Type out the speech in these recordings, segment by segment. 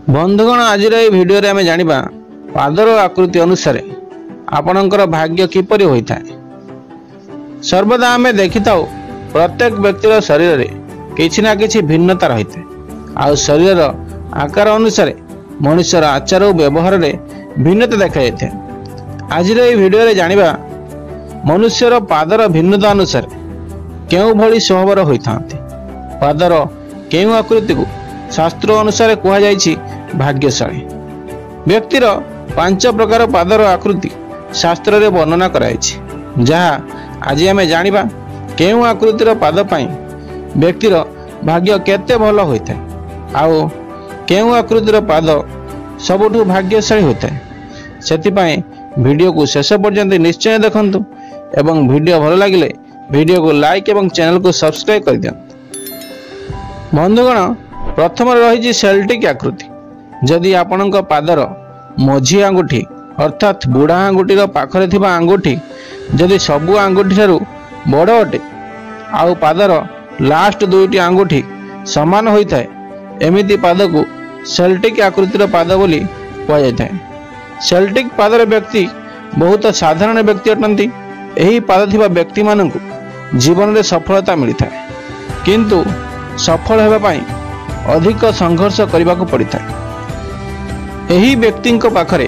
बंधुगण आज भिडियो आम जाना पादर आकृति अनुसार आपणकर भाग्य किपरि होता है। सर्वदा आम देखि था प्रत्येक व्यक्तिर शरीर में किछि ना किछि भिन्नता रही है। आ शरीर आकार अनुसार मनुष्यर आचार और व्यवहार में भिन्नता देखा जाता है। आज भिडियो जाना मनुष्यर पादर भिन्नता अनुसार केउं भली स्वभावर होता पादर केउं आकृति को शास्त्र अनुसार कहुई भाग्यशाली। व्यक्तिर 5 प्रकार पादर आकृति शास्त्र रे वर्णना कराई जहाँ आज आम जाना केउं आकृतिर पाद पाई व्यक्तिर भाग्य केते भल होता है आउ केउं आकृतिर पाद सबुठु भाग्यशाली होता है। सेतिपाई वीडियो को शेष पर्यंत निश्चय देखंतु एवं वीडियो भल लगिले वीडियो को लाइक एवं चैनल को सब्सक्राइब कर दियंतु। बंधुगण प्रथम रही सेल्टिक आकृति। जदि आपणक पादर मझी आंगुठी अर्थात बुढ़ा आंगुठीर पाखरे थिबा आंगुठी जदि सबु आंगुठी ठारू बड़ अटे आउ पादर लास्ट दुईटी आंगुठी समान होता है एमिति पाद को सेल्टिक आकृतिर पाद बोली कहुए। सेल्टिक पादर व्यक्ति बहुत साधारण व्यक्ति अटंती। एही पाद थिबा व्यक्ति मानकु जीवन में सफलता मिलता है किंतु सफल होगा पाई अधिक संघर्ष करने को पड़ता है। एही व्यक्ति पाखरे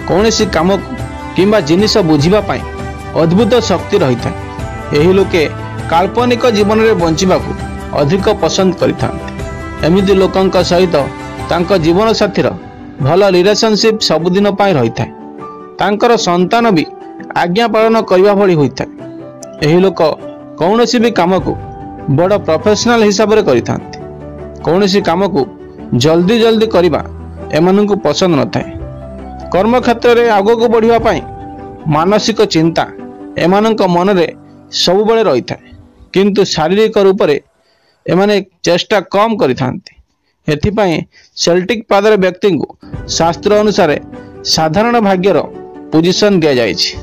कौनसी काम किंबा जिनिस बुझिबा पाई अद्भुत शक्ति रही है। एही लोके काल्पनिक जीवन में बंचिबा को अधिक पसंद करिथांते। एमिति लोकंक सहित तांको जीवन साथीर भल रिलेशनशिप सबुदिन पाई रही है। तांकर संतान भी आज्ञा पालन करबा भली होता है। एही लोक कौनसी भी काम को बड़ प्रोफेशनल हिसाब से करिथांते। कौनसी काम को जल्दी जल्दी करबा एमानंकु पसंद न थाए। कर्म क्षेत्र में आगक बढ़िबा पाई मानसिक चिंता एमानंक मन रे सब बेले रही था किंतु शारीरिक रूप से एमाने चेष्टा कम करिथांते। एथिपाई सेल्टिक पादर व्यक्ति को शास्त्र अनुसार साधारण भाग्यर पोजिशन दिया जायछि।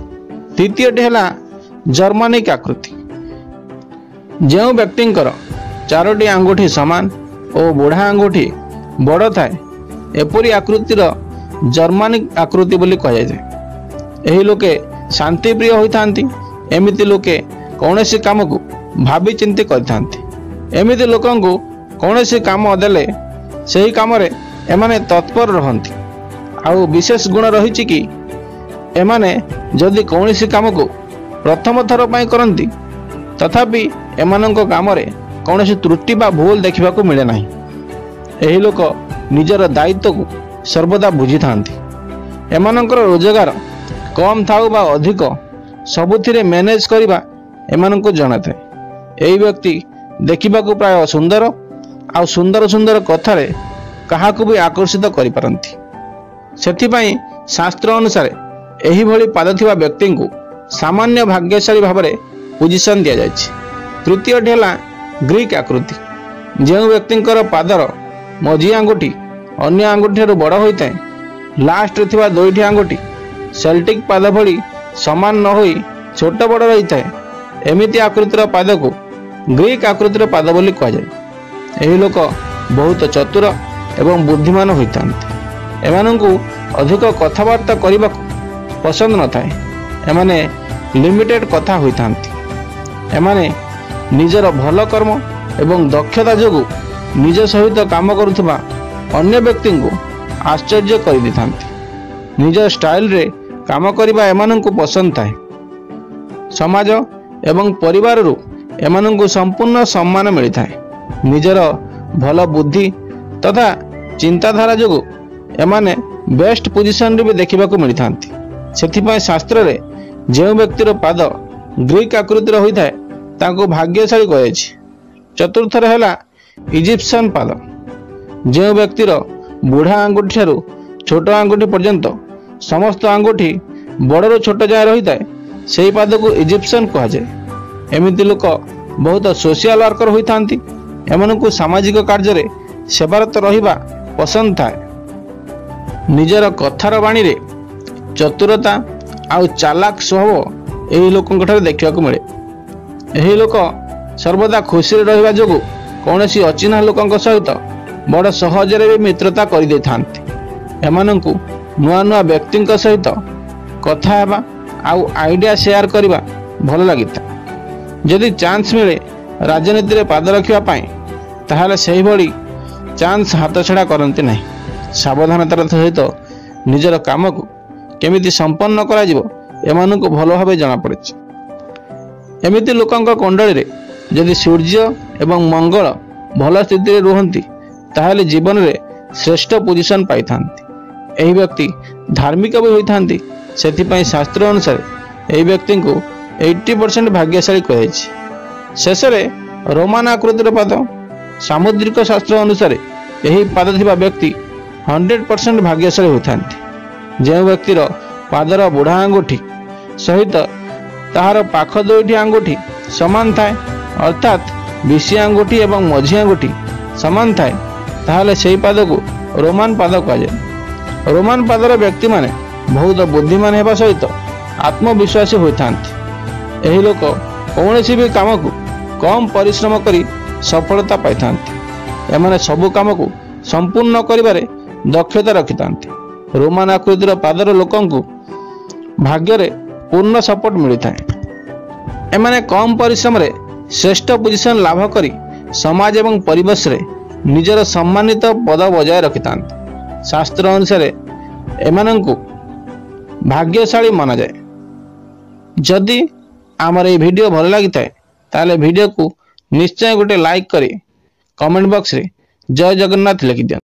तृतीयटी है जर्मानिक आकृति। जो व्यक्तिंकर 4टी आंगुठी समान और बुढ़ा आंगुठी बड़ थाए एपरी आकृतिर जर्मानिक आकृति बोली कहुए। एही लोके शांति प्रिय होइथांती। एमिति लोके कौनसी काम को भावी चिंती करथांती। एमिति लोकन को कौनसी काम देले सही काम रे एमाने तत्पर रहंती। आउ विशेष गुण रही कि एमाने जदि कौनसी काम को प्रथम थर पाई करंती तथापि एमानंक काम रे कौनसी त्रुटि बा भूल देखा मिले नहीं। एही लोक निजर दायित्व को सर्वदा बुझी थांती। एमानंकर रोजगार कम थाउ बा अधिक सबुथिरे मैनेज करबा एमानंको जଣା थाए। एही व्यक्ति देखिबा को प्राय सुंदर आ सुंदर सुंदर कथारे काहाकु भी आकर्षित करि पारंती। सेथिपाई शास्त्र अनुसार एही भली पाद थिबा व्यक्ति को सामान्य भाग्यशाली भाव में पोजिशन दिया जायछि। तृतीयटी है ग्रीक आकृति। जो व्यक्तिंकर पादर मझी आंगुठी अन्य आंगुठी ठारू बड़ होता है लास्ट थिबा दुईटी आंगुठी सेल्टिक पाद भली समान न होई छोट बड़ रही है एमिति आकृतिर पाद को ग्रीक आकृतिर पाद बोली कहुए। एही लोक बहुत चतुर एवं बुद्धिमान होता है। एमानंकु अधिक कथबार्ता करने को पसंद न थाए। एमाने लिमिटेड कथा होता है। एमाने निजर भल कर्म एवं दक्षता जोगु निज सहित काम करुवा अन्य व्यक्ति को आश्चर्य कर देथांती। निज स्टाइल रे काम करबा एमानंकु पसंद थाए। समाज एवं परिवार रु एमानंकु संपूर्ण सम्मान मिलता है। निजर भल बुद्धि तथा चिंताधारा जोगु एमाने बेस्ट पोजिशन रे भी देखा मिलता। सेथिपाई शास्त्र रे जो व्यक्तिर पाद ग्रीक आकृतिर होता है ताको भाग्यशाली कहुए। चतुर्थ है इजिप्शियन पाद। जो व्यक्तिर बुढ़ा आंगुठी ठारू छोट आंगुठी पर्यंत समस्त आंगुठी बड़रू छोट जाए रही है से पाद को इजिप्शियन कहुए। एमिति लोक बहुत सोशल वर्कर होता। एमनकु सामाजिक कार्य में सेवारत रहिबा पसंद थाए। निजर कथार बाणी रे चतुरता आउ चालाक स्वभाव एही लोकंक ठारे देखिବାକୁ मिले। एही लोक सर्वदा खुशी रहिबा जोगु कौनसी अचिन्हा लोकंक सहित बड़ सहजरे भी मित्रता कर दे थांती। एमानंकु नुआ नुआ व्यक्ति सहित कथा हेबा आउ आइडिया शेयर करबा भल लगिता। जदि चांस मिले राजनीति रे पाद रखिबा पई ताहाले सही भली चांस हाथ छड़ा करंती नहीं। सावधानतार सहित निजर काम को केमिति संपन्न करा जिवो एमानंकु भल भाबे जଣା पड़िछ। एमिति लोकंक कुंडली रे यदि सूर्य एवं मंगल भल स्थिति रे रुहंती ताहाले जीवन रे श्रेष्ठ पोजिशन पाई थांती। एही व्यक्ति धार्मिक भी होइथांती। सेथिपई शास्त्र अनुसार एही व्यक्ति को 80% भाग्यशाली कहिछि। शेष में रोमान आकृतिर पाद सामुद्रिक शास्त्र अनुसार यही पाद थिबा व्यक्ति 100% भाग्यशाली होइथांती। जे व्यक्तिर पादर बुढ़ा आंगुठी सहित ताहार पाख दुईटी आंगुठी समान थाए अर्थात विशी आंगुठी एवं मझी आंगुठी समान थाए ताहाले सेही पाद को रोमान पाद कहुए। रोमान पादर व्यक्ति माने बहुत बुद्धिमान हेबा सहित आत्मविश्वासी होइथांती। एही लोक कौनसी भी काम को कम परिश्रम करी सफलता पाइथांती। एमाने सबु काम को संपूर्ण करिबारे दक्षता रखिथांती। रोमान आकृतिर पादर लोकंकु भाग्य रे पूर्ण सपोर्ट मिलिथाए। एमाने कम परिश्रम रे श्रेष्ठ पोजिशन लाभ करी समाज एवं परिवेश रे निजर सम्मानित पद बजाय रखिथांती। शास्त्र अनुसार एमानंकु भाग्यशाली माना जाए। जदि आमर ये वीडियो भल लगी थाए ताले वीडियो को निश्चय गोटे लाइक करी कमेंट बॉक्स रे जय जगन्नाथ लिखि दियंतु।